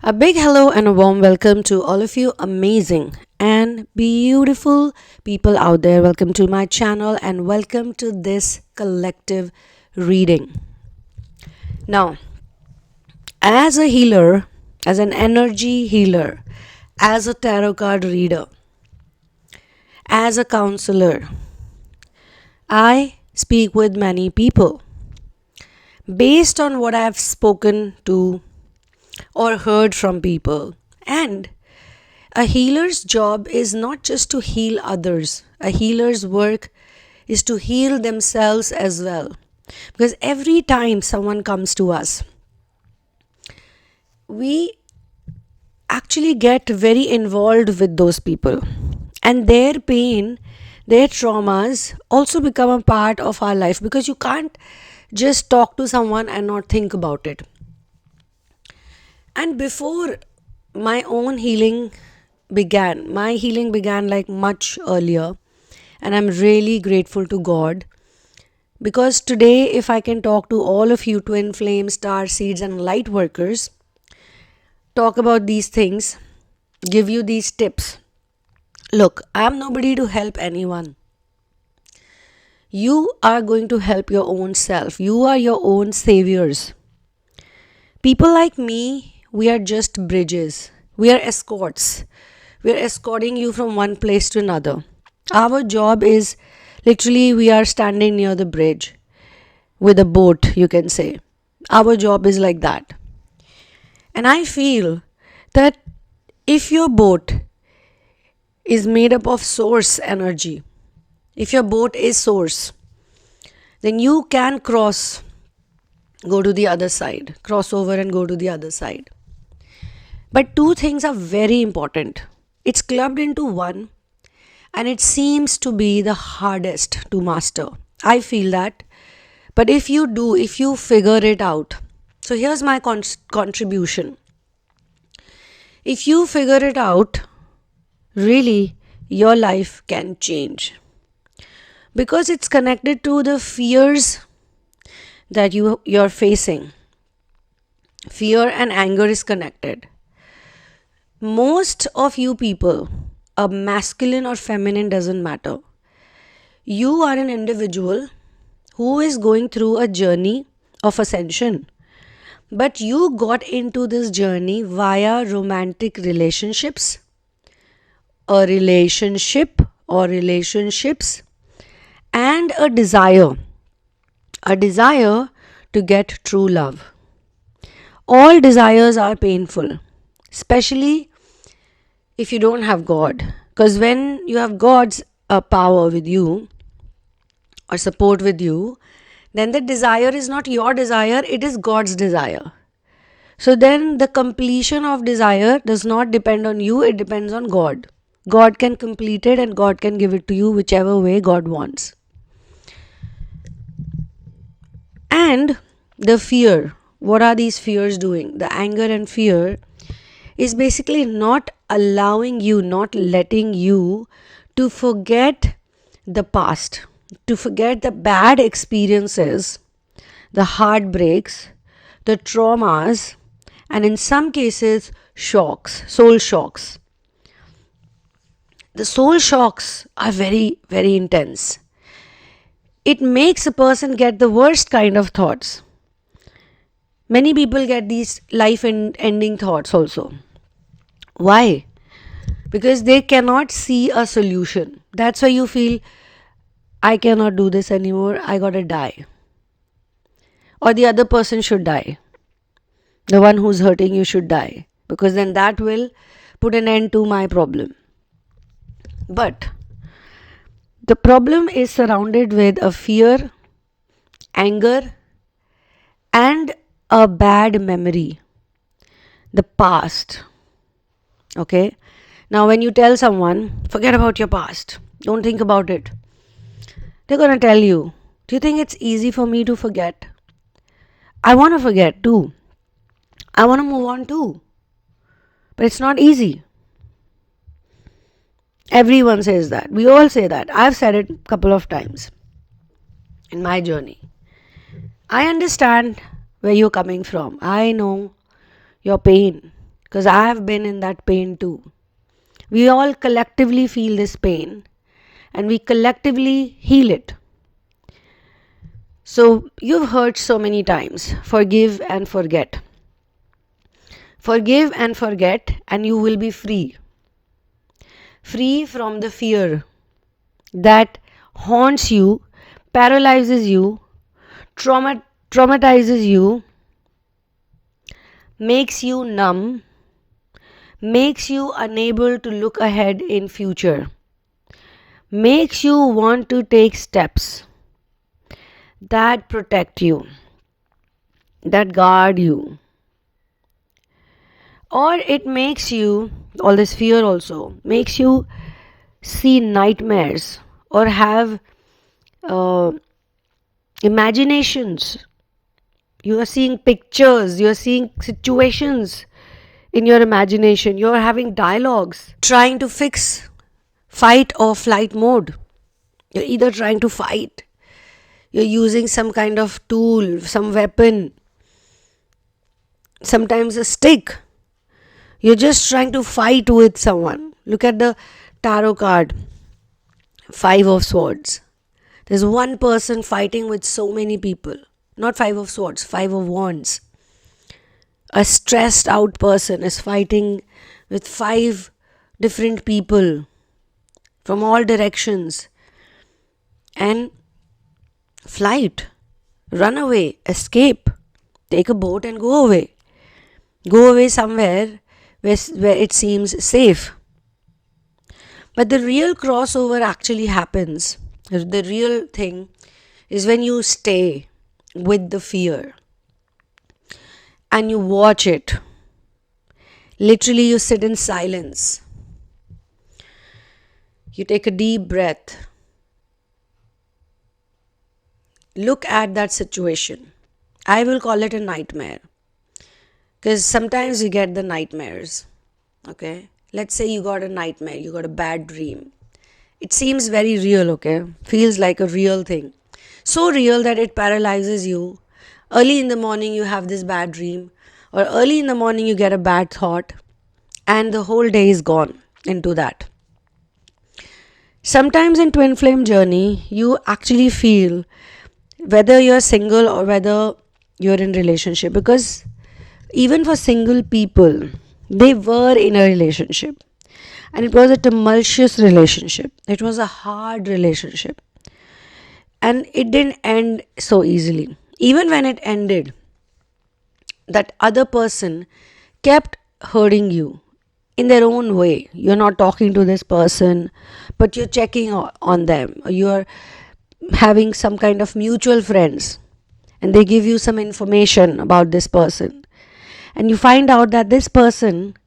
A big hello and a warm welcome to all of you amazing and beautiful people out there. Welcome to my channel and welcome to this collective reading. Now, as a healer, as an energy healer, as a tarot card reader, as a counselor, I speak with many people. Based on what I've spoken to or heard from people, and a healer's job is not just to heal others. A healer's work is to heal themselves as well. Because every time someone comes to us, we actually get very involved with those people. And their pain, their traumas also become a part of our life because you can't just talk to someone and not think about it. And before my own healing began, my healing began like much earlier, and I'm really grateful to God because today, if I can talk to all of you twin flame, star seeds, and light workers, talk about these things, give you these tips. Look, I'm nobody to help anyone. You are going to help your own self. You are your own saviors. People like me, we are just bridges. We are escorts. We are escorting you from one place to another. Our job is literally we are standing near the bridge with a boat, you can say. Our job is like that. And I feel that if your boat is made up of source energy, if your boat is source, then you can go to the other side, cross over and go to the other side. But two things are very important. It's clubbed into one and it seems to be the hardest to master. I feel that. But if you figure it out. So here's my contribution. If you figure it out, really your life can change. Because it's connected to the fears that you're facing. Fear and anger is connected. Most of you people, a masculine or feminine doesn't matter. You are an individual who is going through a journey of ascension. But you got into this journey via romantic relationships, a relationship or relationships, and a desire to get true love. All desires are painful, especially if you don't have God. Because when you have God's power with you or support with you, then the desire is not your desire, it is God's desire. So then the completion of desire does not depend on you, it depends on God. God can complete it and God can give it to you whichever way God wants. And the fear, what are these fears doing? The anger and fear is basically not allowing you, not letting you to forget the past, to forget the bad experiences, the heartbreaks, the traumas, and in some cases, shocks, soul shocks. The soul shocks are very, very intense. It makes a person get the worst kind of thoughts. Many people get these life-ending thoughts also. Why? Because they cannot see a solution. That's why you feel, I cannot do this anymore, I gotta die. Or the other person should die. The one who's hurting you should die. Because then that will put an end to my problem. But the problem is surrounded with a fear, anger, and a bad memory. The past. Okay? Now when you tell someone, forget about your past, don't think about it, they're going to tell you, do you think it's easy for me to forget? I want to forget too. I want to move on too. But it's not easy. Everyone says that. We all say that. I've said it a couple of times in my journey. I understand where you're coming from. I know your pain. because I have been in that pain too. We all collectively feel this pain and we collectively heal it. So you've heard so many times, forgive and forget. Forgive and forget and you will be free. Free from the fear that haunts you, paralyzes you, traumatizes you, makes you numb, makes you unable to look ahead in future, makes you want to take steps that protect you, that guard you. Or it makes you, all this fear also, makes you see nightmares or have imaginations. You are seeing pictures, you are seeing situations in your imagination. You are having dialogues, trying to fix fight or flight mode. You're either trying to fight, you're using some kind of tool, some weapon, sometimes a stick. You're just trying to fight with someone. Look at the tarot card, 5 of Swords. There's one person fighting with so many people. Not 5 of Swords, 5 of Wands. A stressed out person is fighting with 5 different people from all directions. And flight, run away, escape, take a boat and go away. Go away somewhere where it seems safe. But the real crossover actually happens. The real thing is when you stay with the fear and you watch it. Literally, you sit in silence. You take a deep breath. Look at that situation. I will call it a nightmare. Because sometimes you get the nightmares. Okay? Let's say you got a nightmare. You got a bad dream. It seems very real, okay? Feels like a real thing. So real that it paralyzes you. Early in the morning you have this bad dream. Or early in the morning you get a bad thought. And the whole day is gone into that. Sometimes in twin flame journey, you actually feel whether you're single or whether you're in relationship. Because even for single people, they were in a relationship. And it was a tumultuous relationship. It was a hard relationship. And it didn't end so easily. Even when it ended, that other person kept hurting you in their own way. You're not talking to this person, but you're checking on them. You're having some kind of mutual friends. And they give you some information about this person. And you find out that this person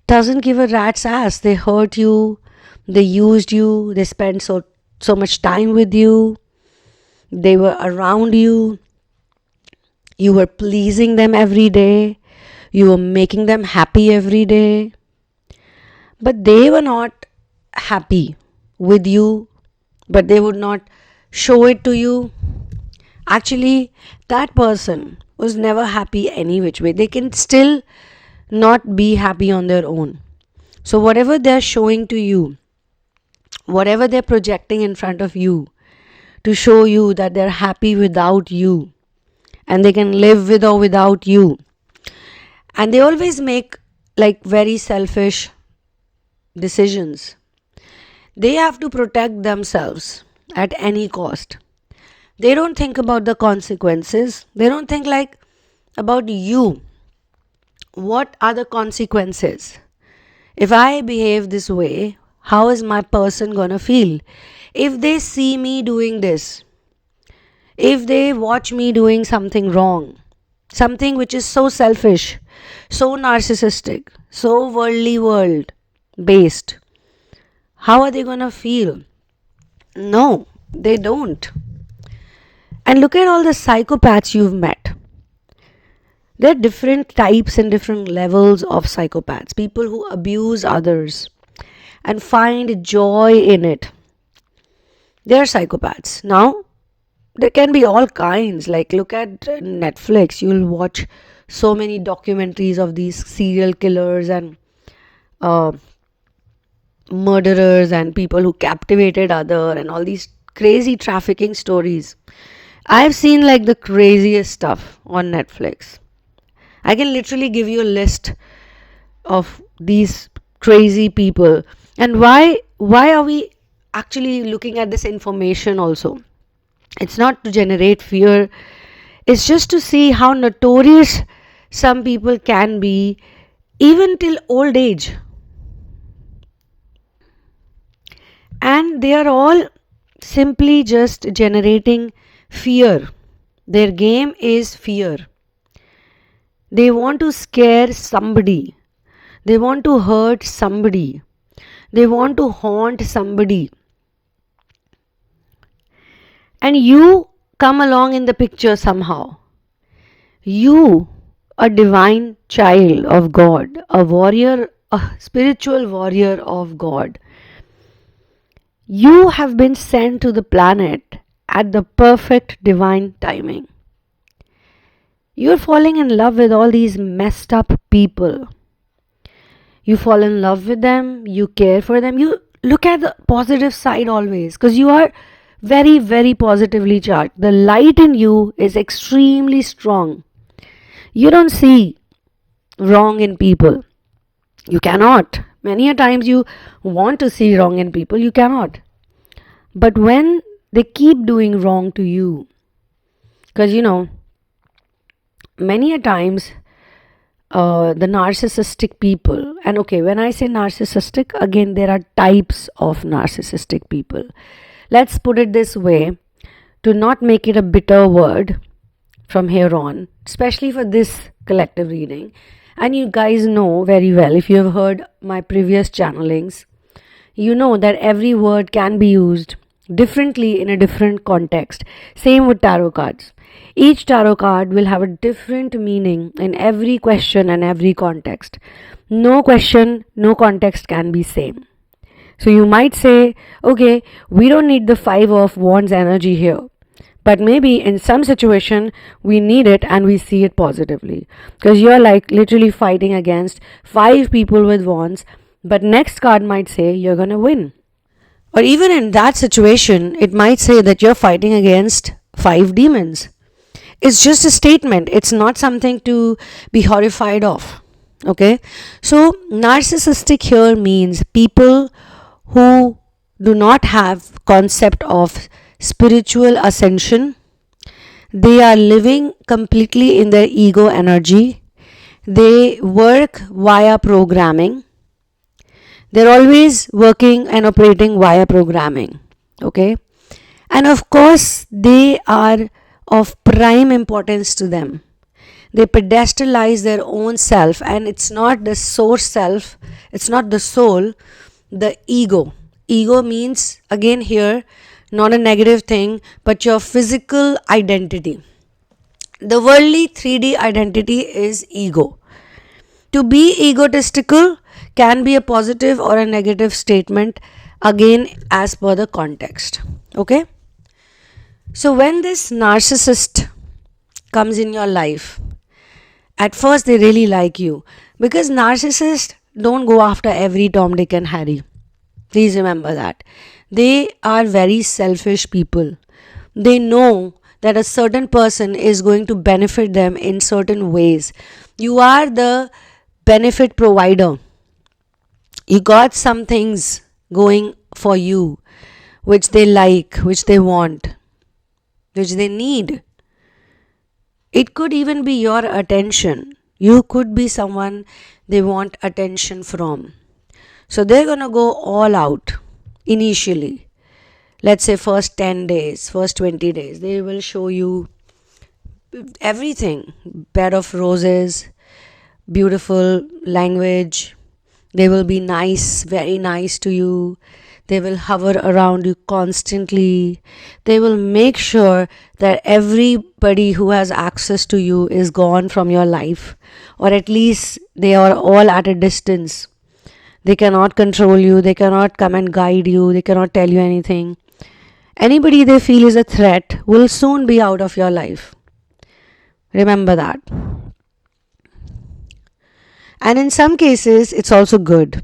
doesn't give a rat's ass. They hurt you, they used you, they spent so much time with you, they were around you, you were pleasing them every day, you were making them happy every day, but they were not happy with you, but they would not show it to you. Actually, that person was never happy any which way. They can still not be happy on their own. So whatever they're showing to you, whatever they're projecting in front of you to show you that they're happy without you and they can live with or without you, and they always make like very selfish decisions. They have to protect themselves at any cost. They don't think about the consequences. They don't think like about you. What are the consequences? If I behave this way, how is my person gonna feel? If they see me doing this, if they watch me doing something wrong, something which is so selfish, so narcissistic, so world based, how are they gonna feel? No, they don't. And look at all the psychopaths you've met. There are different types and different levels of psychopaths. People who abuse others and find joy in it. They are psychopaths. Now, there can be all kinds. Like look at Netflix. You'll watch so many documentaries of these serial killers and uh, murderers and people who captivated other and all these crazy trafficking stories. I've seen like the craziest stuff on Netflix. I can literally give you a list of these crazy people. And why are we actually looking at this information also? It's not to generate fear. It's just to see how notorious some people can be even till old age. And they are all simply just generating fear. Their game is fear. They want to scare somebody. They want to hurt somebody. They want to haunt somebody. And you come along in the picture somehow. You, a divine child of God, a warrior, a spiritual warrior of God. You have been sent to the planet at the perfect divine timing. You're falling in love with all these messed up people. You fall in love with them, you care for them, you look at the positive side always because you are very, very positively charged. The light in you is extremely strong. You don't see wrong in people. You cannot. Many a times you want to see wrong in people, you cannot. But when they keep doing wrong to you, because many a times the narcissistic people, and okay, when I say narcissistic, again there are types of narcissistic people. Let's put it this way, to not make it a bitter word from here on, especially for this collective reading. And you guys know very well, if you have heard my previous channelings, you know that every word can be used differently in a different context. Same with tarot cards. Each tarot card will have a different meaning in every question and every context. No question, no context can be same. So you might say, okay, we don't need the 5 of Wands energy here. But maybe in some situation, we need it and we see it positively. Because you're like literally fighting against 5 people with Wands. But next card might say you're going to win. Or even in that situation, it might say that you're fighting against 5 demons. It's just a statement. It's not something to be horrified of. Okay? So, narcissistic here means people who do not have concept of spiritual ascension. They are living completely in their ego energy. They work via programming. They're always working and operating via programming. Okay? And of course, they are of prime importance to them. They pedestalize their own self, and it's not the source self, it's not the soul, the ego. Ego means, again here, not a negative thing, but your physical identity. The worldly 3D identity is ego. To be egotistical can be a positive or a negative statement, again as per the context. Okay? So when this narcissist comes in your life, at first they really like you, because narcissists don't go after every Tom, Dick and Harry. Please remember that. They are very selfish people. They know that a certain person is going to benefit them in certain ways. You are the benefit provider. You got some things going for you which they like, which they want, which they need. It could even be your attention. You could be someone they want attention from. So they're going to go all out initially. Let's say first 10 days, first 20 days. They will show you everything. Bed of roses, beautiful language. They will be nice, very nice to you. They will hover around you constantly. They will make sure that everybody who has access to you is gone from your life, or at least they are all at a distance. They cannot control you. They cannot come and guide you. They cannot tell you anything. Anybody they feel is a threat will soon be out of your life. Remember that. And in some cases, it's also good.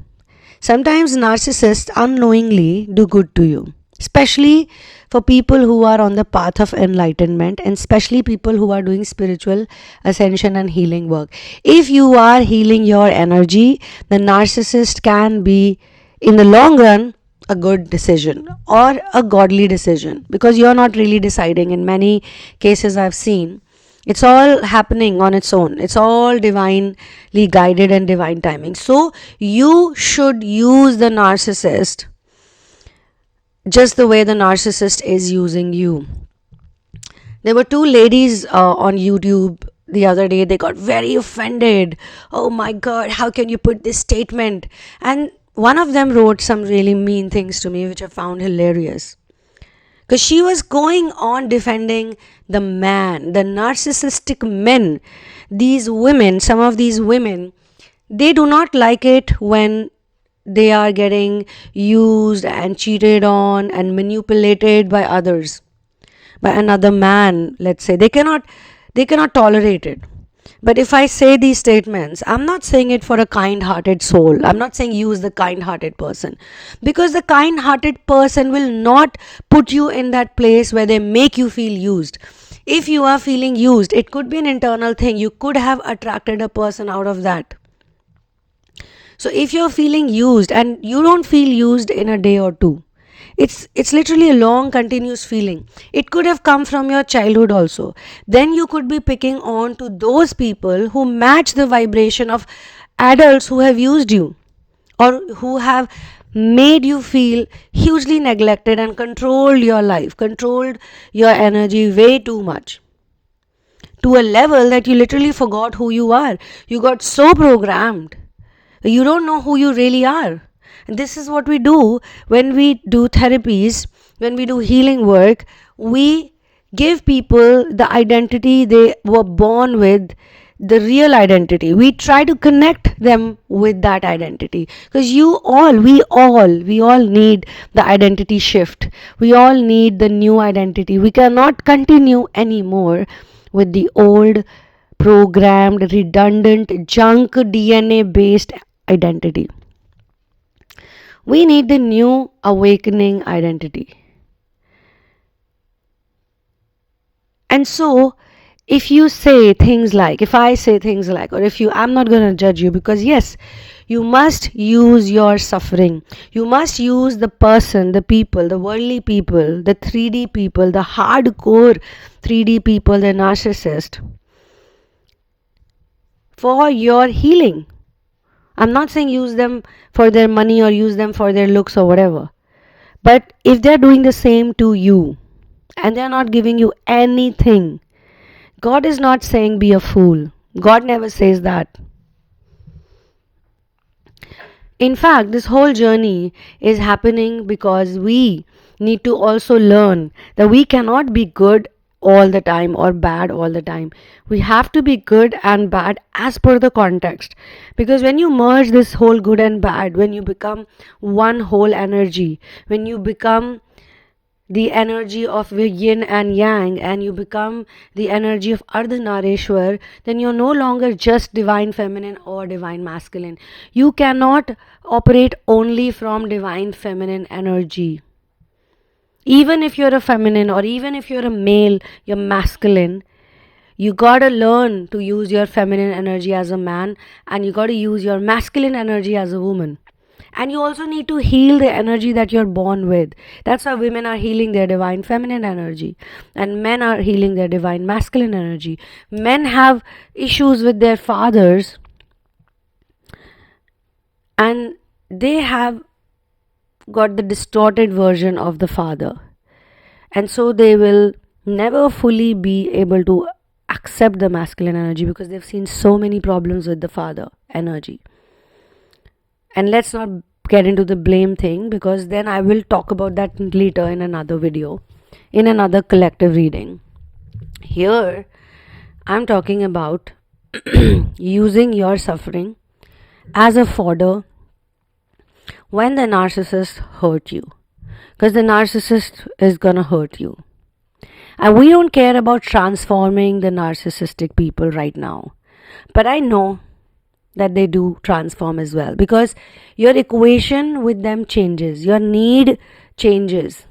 Sometimes narcissists unknowingly do good to you, especially for people who are on the path of enlightenment, and especially people who are doing spiritual ascension and healing work. If you are healing your energy, the narcissist can be, in the long run, a good decision or a godly decision, because you're not really deciding. In many cases I've seen, it's all happening on its own. It's all divinely guided and divine timing. So you should use the narcissist just the way the narcissist is using you. There were two ladies on YouTube the other day. They got very offended. Oh my God, how can you put this statement? And one of them wrote some really mean things to me, which I found hilarious. Because she was going on defending the man, the narcissistic men. These women, some of these women, they do not like it when they are getting used and cheated on and manipulated by others, by another man. Let's say they cannot tolerate it. But if I say these statements, I'm not saying it for a kind-hearted soul. I'm not saying use the kind-hearted person, because the kind-hearted person will not put you in that place where they make you feel used. If you are feeling used, it could be an internal thing. You could have attracted a person out of that. So if you're feeling used and you don't feel used in a day or two, it's literally a long continuous feeling. It could have come from your childhood also. Then you could be picking on to those people who match the vibration of adults who have used you, or who have made you feel hugely neglected and controlled your life, controlled your energy way too much, to a level that you literally forgot who you are. You got so programmed, you don't know who you really are. And this is what we do when we do therapies, when we do healing work. We give people the identity they were born with, the real identity. We try to connect them with that identity, because we all need the identity shift. We all need the new identity. We cannot continue anymore with the old programmed, redundant, junk DNA based identity. We need the new awakening identity. And so, if I say things like, or I'm not going to judge you, because yes, you must use your suffering. You must use the person, the people, the worldly people, the 3D people, the hardcore 3D people, the narcissist, for your healing. I'm not saying use them for their money or use them for their looks or whatever. But if they're doing the same to you and they're not giving you anything, God is not saying be a fool. God never says that. In fact, this whole journey is happening because we need to also learn that we cannot be good all the time or bad all the time. We have to be good and bad as per the context. Because when you merge this whole good and bad, when you become one whole energy, when you become the energy of yin and yang, and you become the energy of Ardhanareshwar, then you're no longer just divine feminine or divine masculine. You cannot operate only from divine feminine energy. Even if you're a feminine, or even if you're a male, you're masculine, you gotta learn to use your feminine energy as a man, and you gotta use your masculine energy as a woman. And you also need to heal the energy that you're born with. That's why women are healing their divine feminine energy, and men are healing their divine masculine energy. Men have issues with their fathers, and they have got the distorted version of the father, and so they will never fully be able to accept the masculine energy, because they've seen so many problems with the father energy. And let's not get into the blame thing, because then I will talk about that later in another video, in another collective reading. Here I'm talking about using your suffering as a fodder when the narcissist hurt you, because the narcissist is gonna hurt you. And we don't care about transforming the narcissistic people right now. But I know that they do transform as well, because your equation with them changes, your need changes,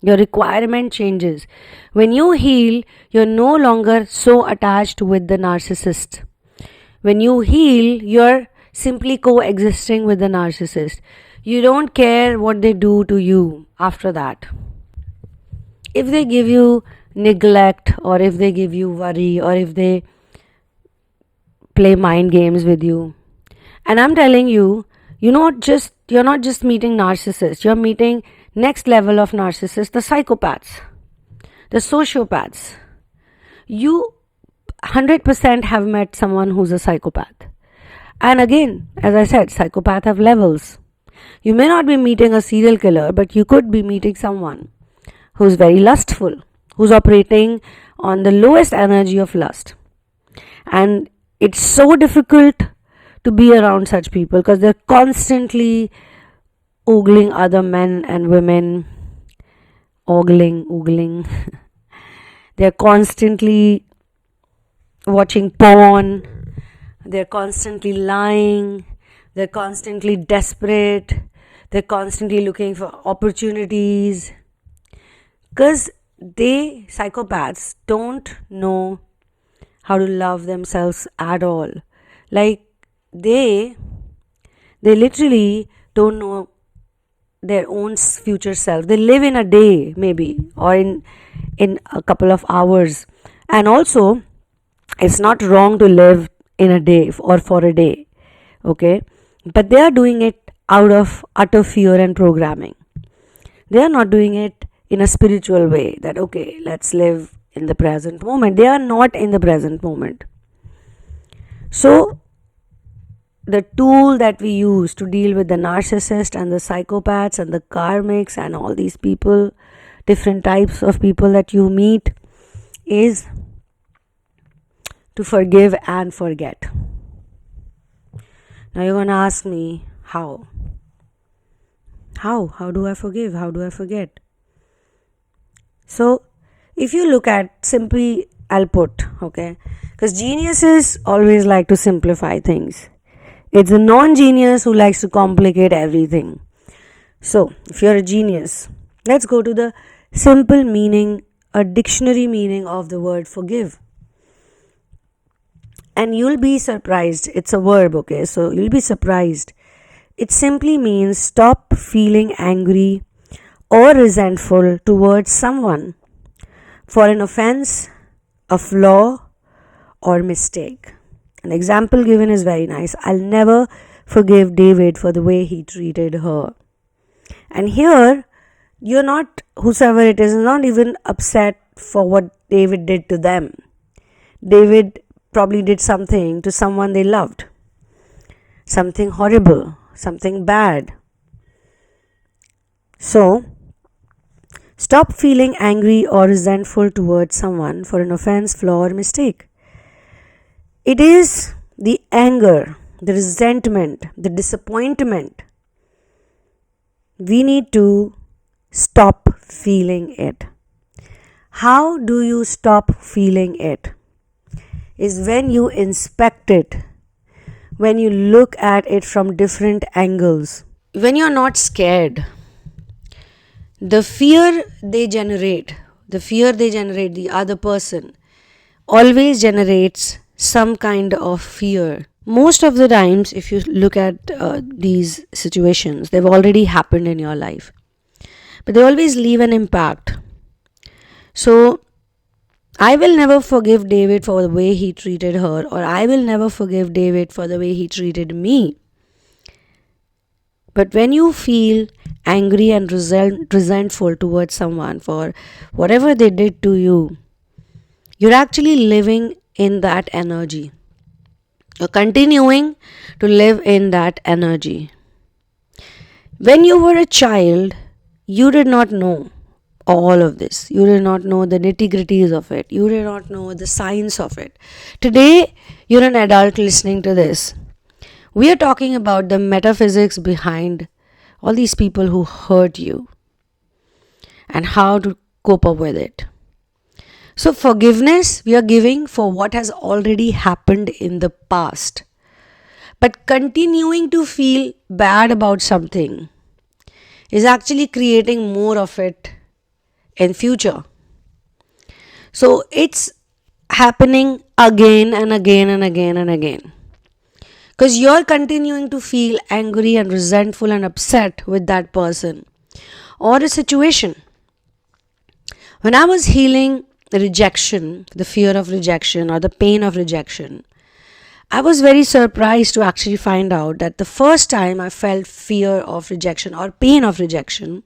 your requirement changes. When you heal, you're no longer so attached with the narcissist. When you heal, you're simply coexisting with the narcissist. You don't care what they do to you after that. If they give you neglect, or if they give you worry, or if they play mind games with you, and I'm telling you, you're not just meeting narcissists, you're meeting next level of narcissists, the psychopaths, the sociopaths. You 100% have met someone who's a psychopath. And again, as I said, psychopaths have levels. You may not be meeting a serial killer, but you could be meeting someone who's very lustful, who's operating on the lowest energy of lust. And it's so difficult to be around such people because they're constantly ogling other men and women. Ogling. They're constantly watching porn. They're constantly lying. They're constantly desperate. They're constantly looking for opportunities. Because psychopaths don't know how to love themselves at all. Like they literally don't know their own future self. They live in a day maybe, or in a couple of hours. And also, it's not wrong to live in a day or for a day, okay? But they are doing it out of utter fear and programming. They are not doing it in a spiritual way that, okay, let's live in the present moment. They are not in the present moment. So, the tool that we use to deal with the narcissist and the psychopaths and the karmics and all these people, different types of people that you meet, is to forgive and forget. Now you're going to ask me, how? How do I forgive? How do I forget? So, if you look at simply, I'll put, okay, because geniuses always like to simplify things. It's a non-genius who likes to complicate everything. So, if you're a genius, let's go to the simple meaning, a dictionary meaning of the word forgive. And you'll be surprised. It's a verb, okay? So, you'll be surprised. It simply means stop feeling angry or resentful towards someone for an offense, a flaw, or mistake. An example given is very nice. I'll never forgive David for the way he treated her. And here, you're not, whosoever it is not even upset for what David did to them. David probably did something to someone they loved. Something horrible, something bad. So, stop feeling angry or resentful towards someone for an offense, flaw, or mistake. It is the anger, the resentment, the disappointment. We need to stop feeling it. How do you stop feeling it? Is when you inspect it, when you look at it from different angles, when you're not scared. The fear they generate, the other person, always generates some kind of fear. Most of the times, if you look at these situations, they've already happened in your life. But they always leave an impact. So, I will never forgive David for the way he treated her, or I will never forgive David for the way he treated me. But when you feel angry and resentful towards someone for whatever they did to you, you're actually living in that energy. You're continuing to live in that energy. When you were a child, you did not know all of this. You did not know the nitty-gritties of it. You did not know the science of it. Today, you're an adult listening to this. We are talking about the metaphysics behind all these people who hurt you and how to cope up with it. So forgiveness we are giving for what has already happened in the past. But continuing to feel bad about something is actually creating more of it in future. So it's happening again and again and again and again. Because you're continuing to feel angry and resentful and upset with that person or a situation. When I was healing rejection, the fear of rejection or the pain of rejection, I was very surprised to actually find out that the first time I felt fear of rejection or pain of rejection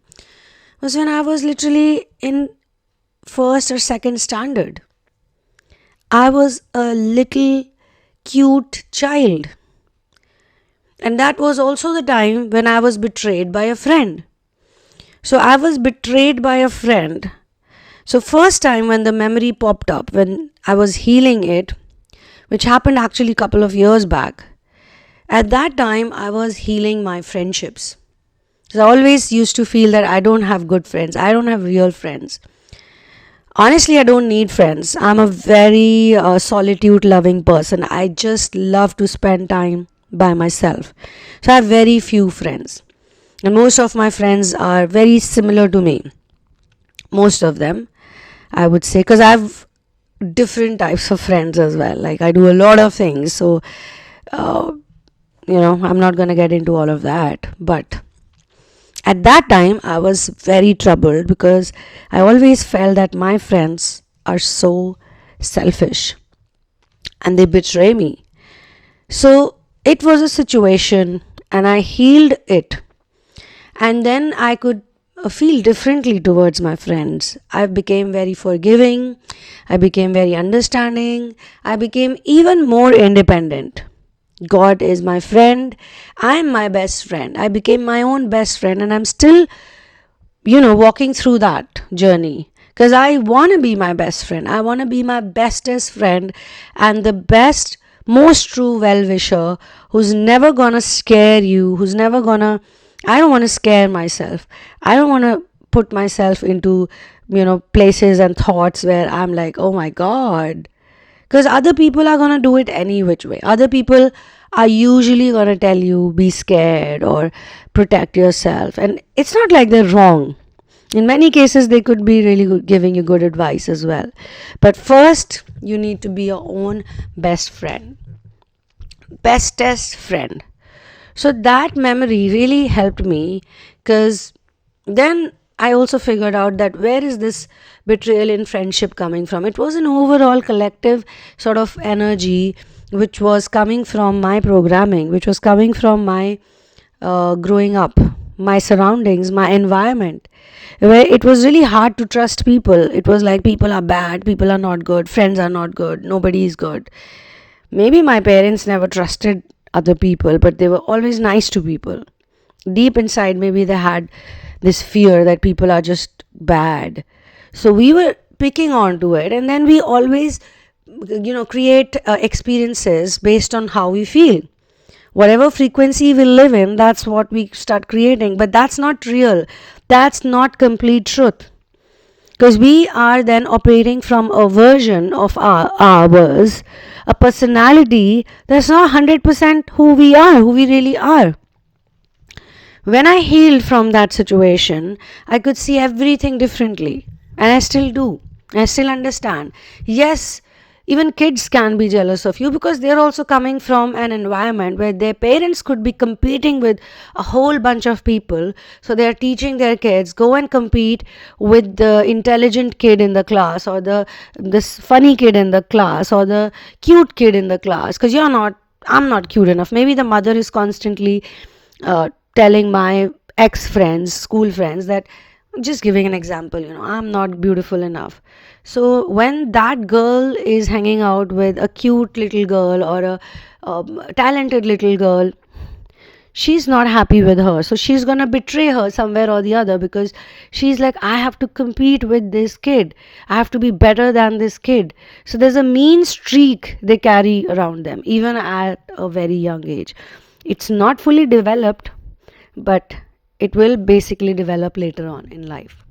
was when I was literally in first or second standard. I was a little cute child. And that was also the time when I was betrayed by a friend. So I was betrayed by a friend. So first time when the memory popped up, when I was healing it, which happened actually a couple of years back, at that time I was healing my friendships. So I always used to feel that I don't have good friends. I don't have real friends. Honestly, I don't need friends. I'm a very solitude loving person. I just love to spend time by myself. So I have very few friends. And most of my friends are very similar to me. Most of them, I would say, because I have different types of friends as well. Like I do a lot of things. So, I'm not going to get into all of that. But at that time, I was very troubled because I always felt that my friends are so selfish and they betray me. So it was a situation and I healed it. And then I could feel differently towards my friends. I became very forgiving. I became very understanding. I became even more independent. God is my friend. I'm my best friend. I became my own best friend and I'm still, walking through that journey. Because I want to be my best friend. I want to be my bestest friend and the best, most true well-wisher who's never gonna scare you, who's never gonna... I don't want to scare myself. I don't want to put myself into, places and thoughts where I'm like, oh my God. Because other people are going to do it any which way. Other people are usually going to tell you, be scared or protect yourself. And it's not like they're wrong. In many cases, they could be really good, giving you good advice as well. But first, you need to be your own best friend. Bestest friend. So that memory really helped me because then I also figured out that where is this betrayal in friendship coming from? It was an overall collective sort of energy which was coming from my programming, which was coming from my growing up, my surroundings, my environment, where it was really hard to trust people. It was like people are bad, people are not good, friends are not good, nobody is good. Maybe my parents never trusted other people, but they were always nice to people. Deep inside, maybe they had this fear that people are just bad. So we were picking on to it, and then we always, create experiences based on how we feel. Whatever frequency we live in, that's what we start creating. But that's not real. That's not complete truth. Because we are then operating from a version of ours, a personality that's not 100% who we are, who we really are. When I healed from that situation, I could see everything differently. And I still do. I still understand. Yes, even kids can be jealous of you because they're also coming from an environment where their parents could be competing with a whole bunch of people. So they're teaching their kids, go and compete with the intelligent kid in the class or this funny kid in the class or the cute kid in the class. Because I'm not cute enough. Maybe the mother is constantly telling my ex-friends, school friends that, just giving an example, I'm not beautiful enough. So when that girl is hanging out with a cute little girl or a talented little girl, she's not happy with her. So she's going to betray her somewhere or the other because she's like, I have to compete with this kid. I have to be better than this kid. So there's a mean streak they carry around them, even at a very young age. It's not fully developed, but it will basically develop later on in life.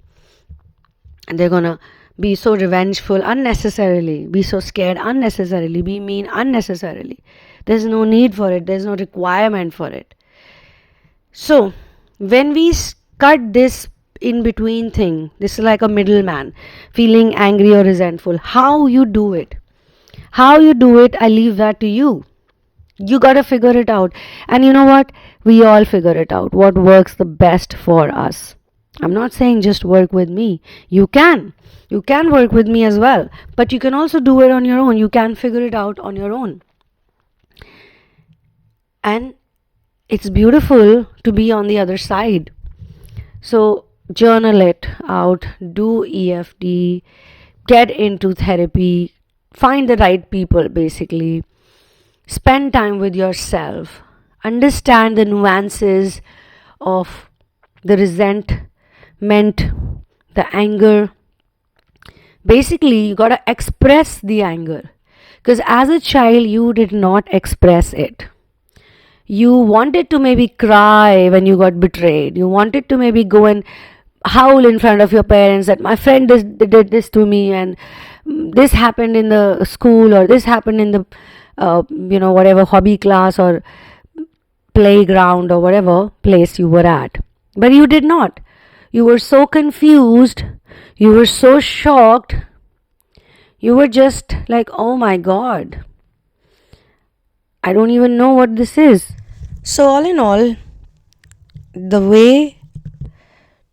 And they're going to be so revengeful unnecessarily, be so scared unnecessarily, be mean unnecessarily. There's no need for it. There's no requirement for it. So, when we cut this in between thing, this is like a middleman, feeling angry or resentful. How you do it? How you do it, I leave that to you. You gotta figure it out. And you know what? We all figure it out. What works the best for us. I'm not saying just work with me. You can. You can work with me as well. But you can also do it on your own. You can figure it out on your own. And it's beautiful to be on the other side. So journal it out. Do EFT. Get into therapy. Find the right people, basically. Spend time with yourself. Understand the nuances of the resentment, the anger. Basically, you gotta express the anger. Because as a child, you did not express it. You wanted to maybe cry when you got betrayed. You wanted to maybe go and howl in front of your parents that my friend did this to me, and this happened in the school, or this happened in the whatever hobby class or playground or whatever place you were at. But you did not. You were so confused. You were so shocked. You were just like, oh my God, I don't even know what this is. So all in all, the way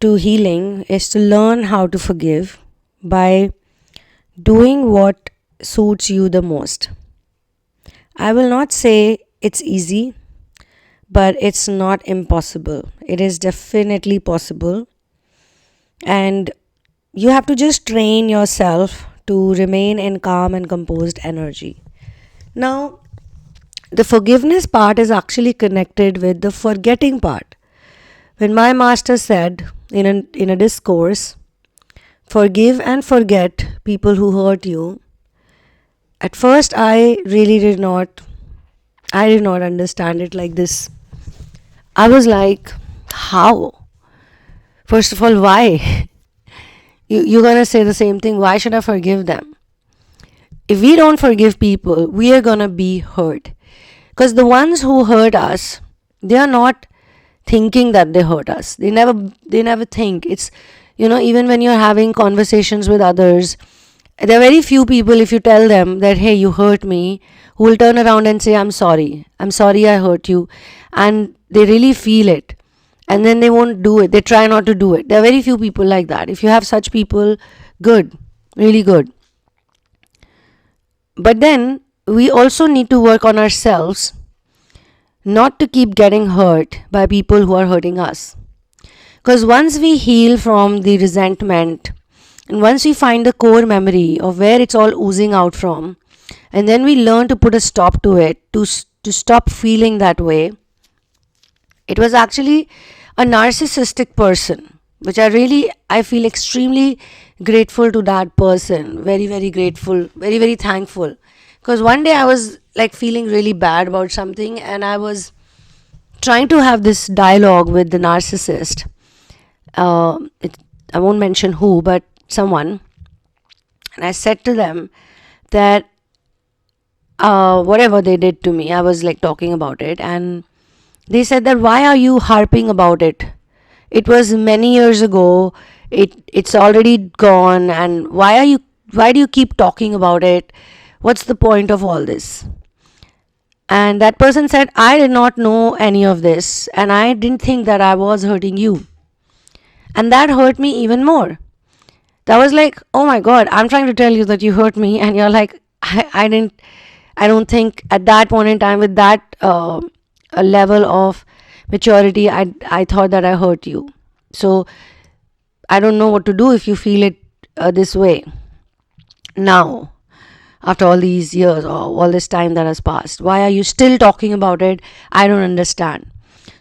to healing is to learn how to forgive by doing what suits you the most. I will not say it's easy, but it's not impossible. It is definitely possible. And you have to just train yourself to remain in calm and composed energy. Now, the forgiveness part is actually connected with the forgetting part. When my master said in a discourse, forgive and forget people who hurt you, at first I did not understand it like this. I was like, how? First of all, why? You're going to say the same thing. Why should I forgive them? If we don't forgive people, we are going to be hurt. Because the ones who hurt us, they are not thinking that they hurt us. They never think. It's, even when you're having conversations with others, there are very few people, if you tell them that, hey, you hurt me, who will turn around and say, I'm sorry I hurt you. And they really feel it. And then they won't do it. They try not to do it. There are very few people like that. If you have such people, good, really good. But then we also need to work on ourselves not to keep getting hurt by people who are hurting us. Because once we heal from the resentment, and once we find the core memory of where it's all oozing out from, and then we learn to put a stop to it, to stop feeling that way. It was actually a narcissistic person, which I feel extremely grateful to that person. Very, very grateful. Very, very thankful. Because one day I was like feeling really bad about something, and I was trying to have this dialogue with the narcissist. I won't mention who, but someone. And I said to them that whatever they did to me, I was like talking about it, and they said that, why are you harping about it? It was many years ago. It's already gone, and why do you keep talking about it? What's the point of all this? And that person said, I did not know any of this, and I didn't think that I was hurting you. And that hurt me even more. That was like, oh my God, I'm trying to tell you that you hurt me, and you're like, I don't think at that point in time, with that a level of maturity, I thought that I hurt you. So I don't know what to do if you feel it this way. Now, after all these years or all this time that has passed, why are you still talking about it? I don't understand.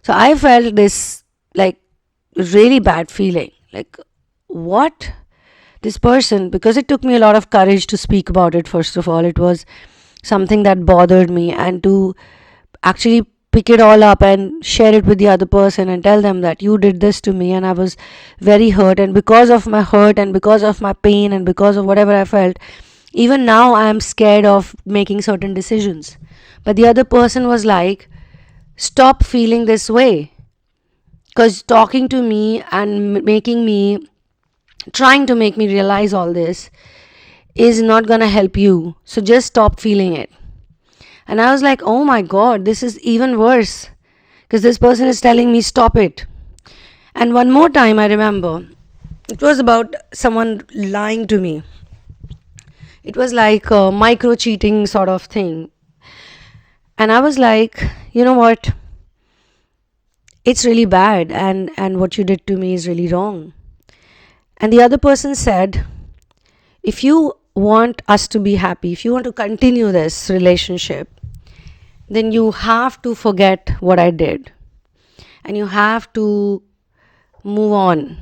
So I felt this like really bad feeling. Like, what? This person, because it took me a lot of courage to speak about it. First of all, it was something that bothered me, and to actually pick it all up and share it with the other person and tell them that you did this to me, and I was very hurt, and because of my hurt and because of my pain and because of whatever I felt, even now I am scared of making certain decisions. But the other person was like, stop feeling this way. Because talking to me and trying to make me realize all this is not going to help you. So just stop feeling it. And I was like, oh my God, this is even worse. Because this person is telling me, stop it. And one more time, I remember, it was about someone lying to me. It was like a micro cheating sort of thing. And I was like, you know what? It's really bad, and what you did to me is really wrong. And the other person said, if you want us to be happy, if you want to continue this relationship, then you have to forget what I did. And you have to move on.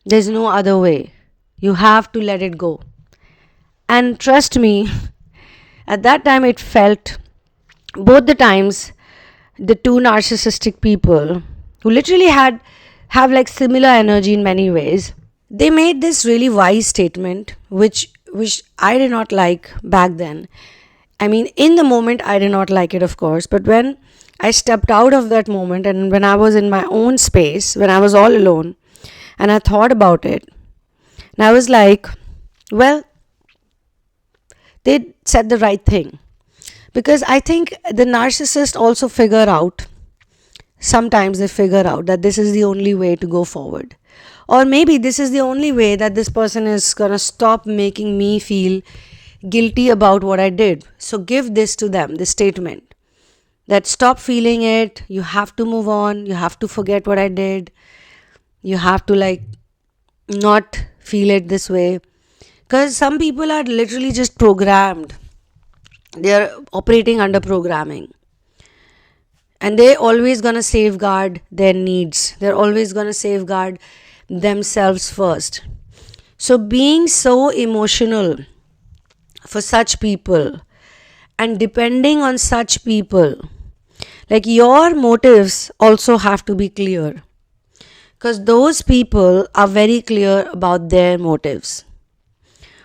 There's no other way. You have to let it go. And trust me, at that time it felt, both the times, the two narcissistic people who literally have like similar energy in many ways, they made this really wise statement, which I did not like back then. I mean, in the moment I did not like it, of course, but when I stepped out of that moment and when I was in my own space, when I was all alone, and I thought about it, and I was like, well, they said the right thing. Because I think the narcissist also sometimes they figure out that this is the only way to go forward. Or maybe this is the only way that this person is going to stop making me feel guilty about what I did. So give this to them, this statement. That stop feeling it, you have to move on, you have to forget what I did. You have to not feel it this way. Because some people are literally just programmed. They are operating under programming. And they're always going to safeguard their needs. They're always going to safeguard themselves first. So being so emotional for such people and depending on such people, like your motives also have to be clear. Because those people are very clear about their motives.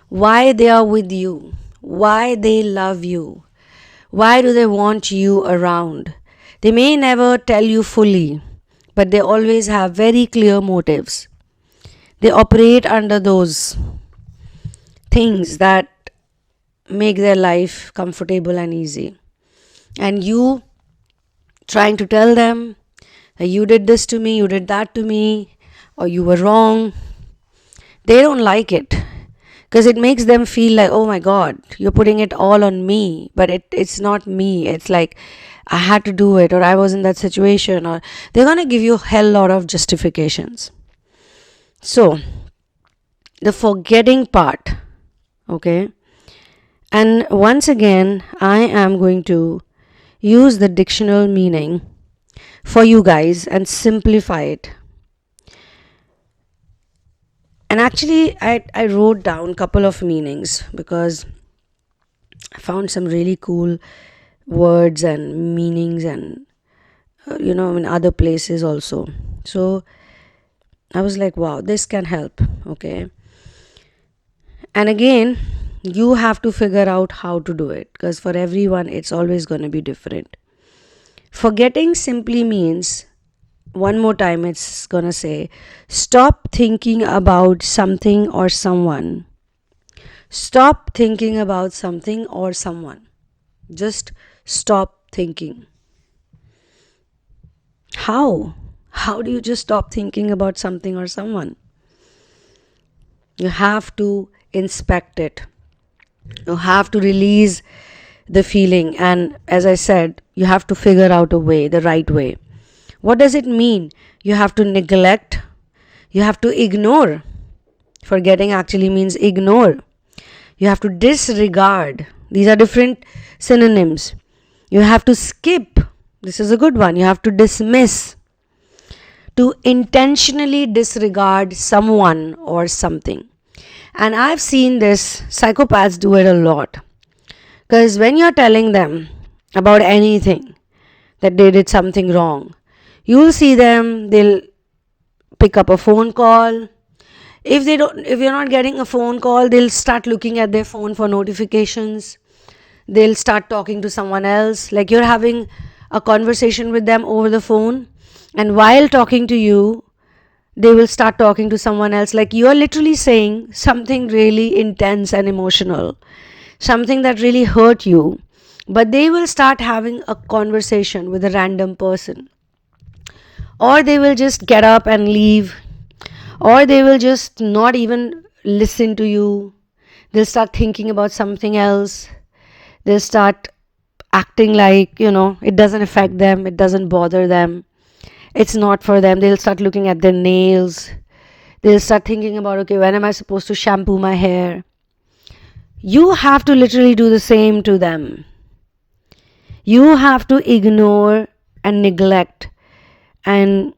Why they are with you. Why they love you. Why do they want you around? They may never tell you fully, but they always have very clear motives. They operate under those things that make their life comfortable and easy. And you trying to tell them that you did this to me, you did that to me, or you were wrong, they don't like it. Because it makes them feel like, oh my God, you're putting it all on me. But it's not me. It's like, I had to do it, or I was in that situation, or they're going to give you a hell lot of justifications. So, the forgetting part, okay? And once again, I am going to use the dictionary meaning for you guys and simplify it. And actually, I wrote down a couple of meanings because I found some really cool words and meanings and, in other places also. So, I was like, wow, this can help, okay? And again, you have to figure out how to do it because for everyone, it's always going to be different. Forgetting simply means, one more time, it's going to say, stop thinking about something or someone. Stop thinking about something or someone. Just stop thinking. How? How do you just stop thinking about something or someone? You have to inspect it. You have to release the feeling. And as I said, you have to figure out a way, the right way. What does it mean? You have to neglect. You have to ignore. Forgetting actually means ignore. You have to disregard. These are different synonyms. You have to skip. This is a good one. You have to dismiss. To intentionally disregard someone or something. And I've seen this, psychopaths do it a lot. Because when you're telling them about anything, that they did something wrong, you'll see them, they'll pick up a phone call. If you're not getting a phone call, they'll start looking at their phone for notifications. they'll start talking to someone else. Like you're having a conversation with them over the phone, and while talking to you, they will start talking to someone else. Like you're literally saying something really intense and emotional, something that really hurt you, but they will start having a conversation with a random person. Or they will just get up and leave, or they will just not even listen to you. They'll start thinking about something else. They'll start acting like, it doesn't affect them, it doesn't bother them, it's not for them. They'll start looking at their nails. They'll start thinking about, okay, when am I supposed to shampoo my hair? You have to literally do the same to them. You have to ignore and neglect and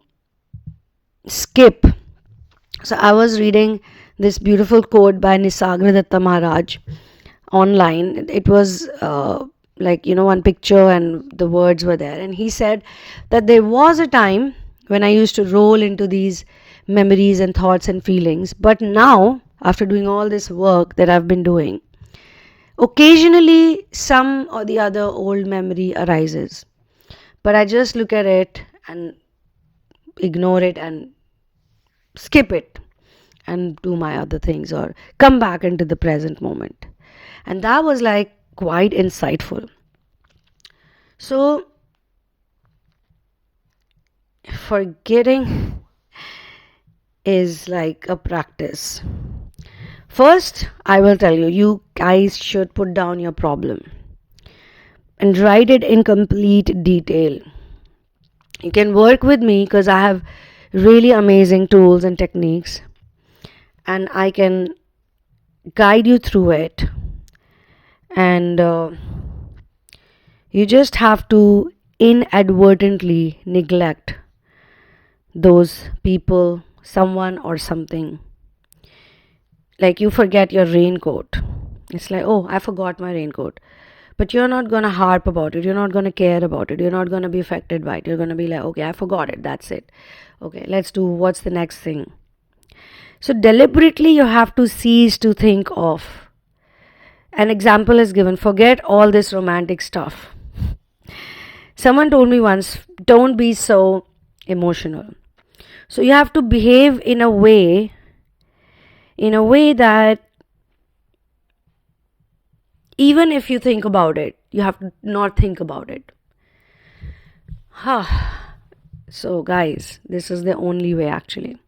skip. So I was reading this beautiful quote by Nisagra Datta Maharaj online. It was one picture and the words were there. And he said that there was a time when I used to roll into these memories and thoughts and feelings. But now, after doing all this work that I've been doing, occasionally some or the other old memory arises. But I just look at it and ignore it and skip it and do my other things or come back into the present moment. And that was like quite insightful. So, forgetting is like a practice. First, I will tell you, you guys should put down your problem and write it in complete detail. You can work with me because I have really amazing tools and techniques, and I can guide you through it. And you just have to inadvertently neglect those people, someone or something. Like you forget your raincoat. It's like, oh, I forgot my raincoat. But you're not going to harp about it. You're not going to care about it. You're not going to be affected by it. You're going to be like, okay, I forgot it. That's it. Okay, let's do what's the next thing. So deliberately you have to cease to think of. An example is given. Forget all this romantic stuff. Someone told me once, don't be so emotional. So you have to behave in a way that even if you think about it, you have to not think about it. So guys, this is the only way actually.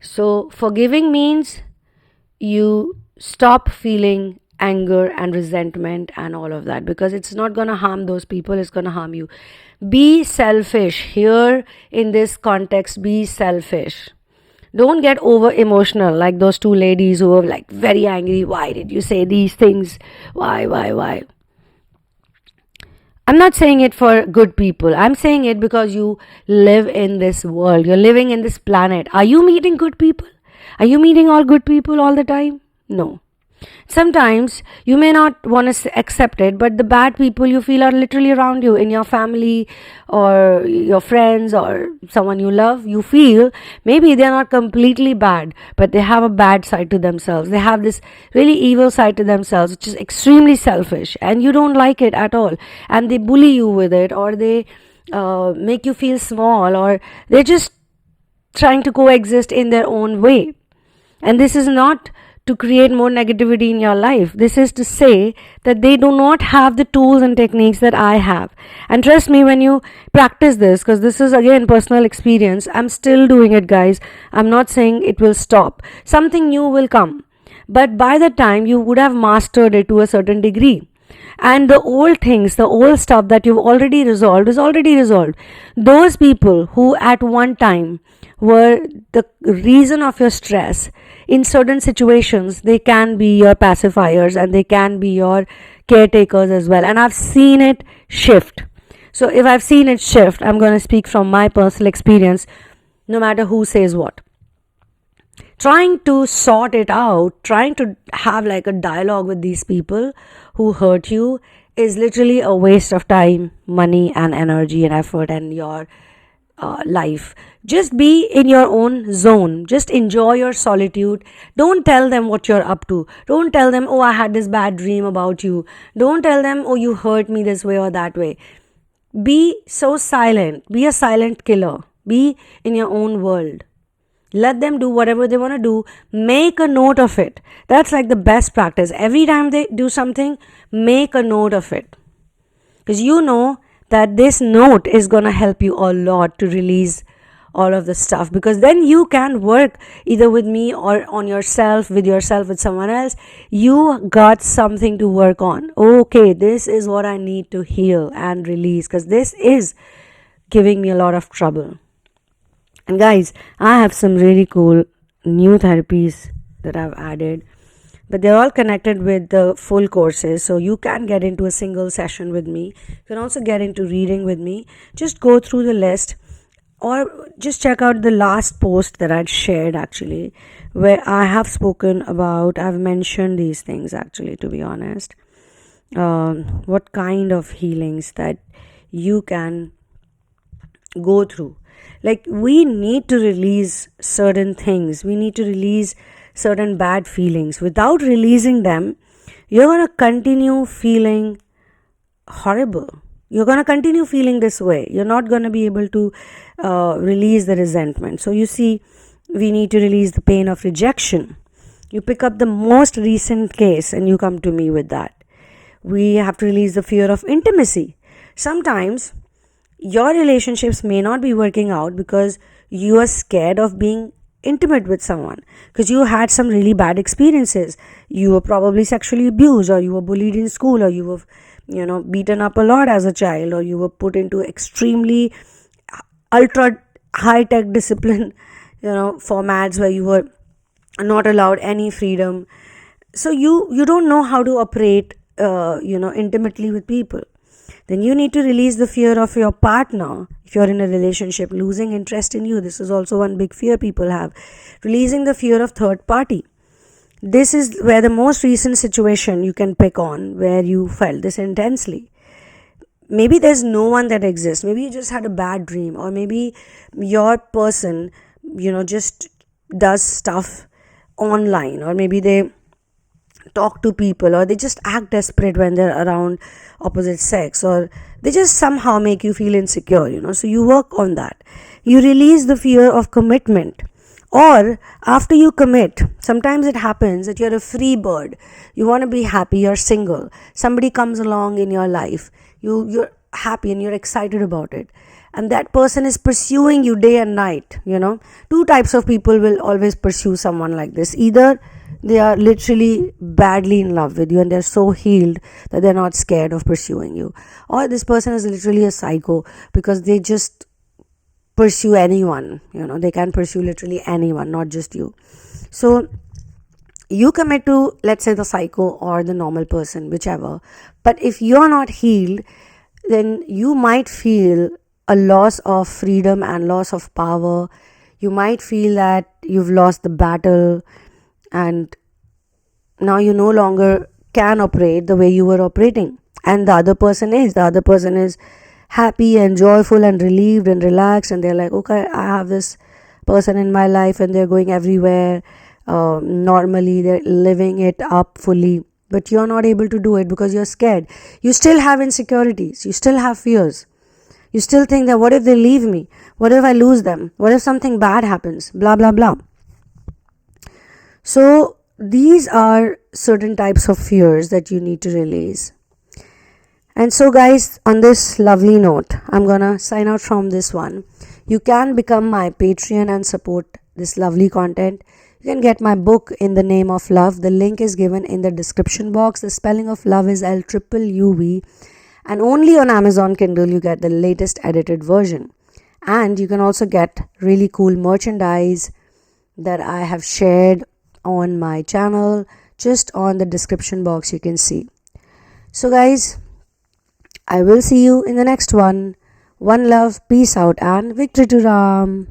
So forgiving means you stop feeling anger and resentment and all of that, because it's not going to harm those people, it's going to harm you. Be selfish here in this context. Be selfish. Don't get over emotional like those two ladies who were like very angry. Why did you say these things? Why? I'm not saying it for good people. I'm saying it because you live in this world. You're living in this planet. Are you meeting good people? Are you meeting all good people all the time? No. Sometimes you may not want to accept it, but the bad people you feel are literally around you, in your family or your friends or someone you love. You feel maybe they're not completely bad, but they have a bad side to themselves. They have this really evil side to themselves, which is extremely selfish, and you don't like it at all. And they bully you with it, or they make you feel small, or they're just trying to coexist in their own way. And this is not to create more negativity in your life. This is to say that they do not have the tools and techniques that I have. And trust me, when you practice this, because this is again personal experience, I'm still doing it, guys. I'm not saying it will stop. Something new will come. But by the time you would have mastered it to a certain degree, and the old things, the old stuff that you've already resolved is already resolved. Those people who at one time were the reason of your stress, in certain situations, they can be your pacifiers and they can be your caretakers as well. And I've seen it shift. So if I've seen it shift, I'm going to speak from my personal experience, no matter who says what. Trying to sort it out, trying to have like a dialogue with these people who hurt you is literally a waste of time, money and energy and effort, and your life. Just be in your own zone. Just enjoy your solitude. Don't tell them what you're up to. Don't tell them, oh, I had this bad dream about you. Don't tell them, oh, you hurt me this way or that way. Be so silent. Be a silent killer. Be in your own world. Let them do whatever they want to do. Make a note of it. That's like the best practice. Every time they do something, make a note of it. Because you know that this note is going to help you a lot to release all of the stuff. Because then you can work either with me or on yourself, with someone else. You got something to work on. Okay, this is what I need to heal and release. Because this is giving me a lot of trouble. And guys, I have some really cool new therapies that I've added, but they're all connected with the full courses. So you can get into a single session with me. You can also get into reading with me. Just go through the list or just check out the last post that I'd shared actually, where I have spoken about, I've mentioned these things actually, to be honest. What kind of healings that you can go through. Like, we need to release certain things. We need to release certain bad feelings. Without releasing them, you're going to continue feeling horrible. You're going to continue feeling this way. You're not going to be able to release the resentment. So you see, we need to release the pain of rejection. You pick up the most recent case and you come to me with that. We have to release the fear of intimacy. Sometimes your relationships may not be working out because you are scared of being intimate with someone, because you had some really bad experiences. You were probably sexually abused, or you were bullied in school, or you were beaten up a lot as a child, or you were put into extremely ultra high tech discipline formats where you were not allowed any freedom. So you don't know how to operate intimately with people. Then you need to release the fear of your partner. If you're in a relationship, losing interest in you. This is also one big fear people have. Releasing the fear of third party. This is where the most recent situation you can pick on, where you felt this intensely. Maybe there's no one that exists. Maybe you just had a bad dream, or maybe your person, just does stuff online, or maybe they talk to people, or they just act desperate when they're around opposite sex, or they just somehow make you feel insecure, so you work on that. You release the fear of commitment. Or after you commit, sometimes it happens that you're a free bird. You want to be happy, you're single. Somebody comes along in your life. You're happy and you're excited about it. And that person is pursuing you day and night. Two types of people will always pursue someone like this. Either they are literally badly in love with you and they're so healed that they're not scared of pursuing you. Or this person is literally a psycho because they just pursue anyone. They can pursue literally anyone, not just you. So you commit to, let's say, the psycho or the normal person, whichever. But if you're not healed, then you might feel a loss of freedom and loss of power. You might feel that you've lost the battle, and now you no longer can operate the way you were operating. And the other person is happy and joyful and relieved and relaxed, and they're like, okay, I have this person in my life and they're going everywhere normally, they're living it up fully. But you're not able to do it because you're scared. You still have insecurities, you still have fears. You still think that what if they leave me? What if I lose them? What if something bad happens? Blah, blah, blah. So these are certain types of fears that you need to release. And so guys, on this lovely note, I'm gonna sign out from this one. You can become my Patreon and support this lovely content. You can get my book In the Name of Love. The link is given in the description box. The spelling of love is LUUV. And only on Amazon Kindle you get the latest edited version. And you can also get really cool merchandise that I have shared on my channel. Just on the description box you can see. So guys, I will see you in the next one. One love, peace out, and Victory to Ram.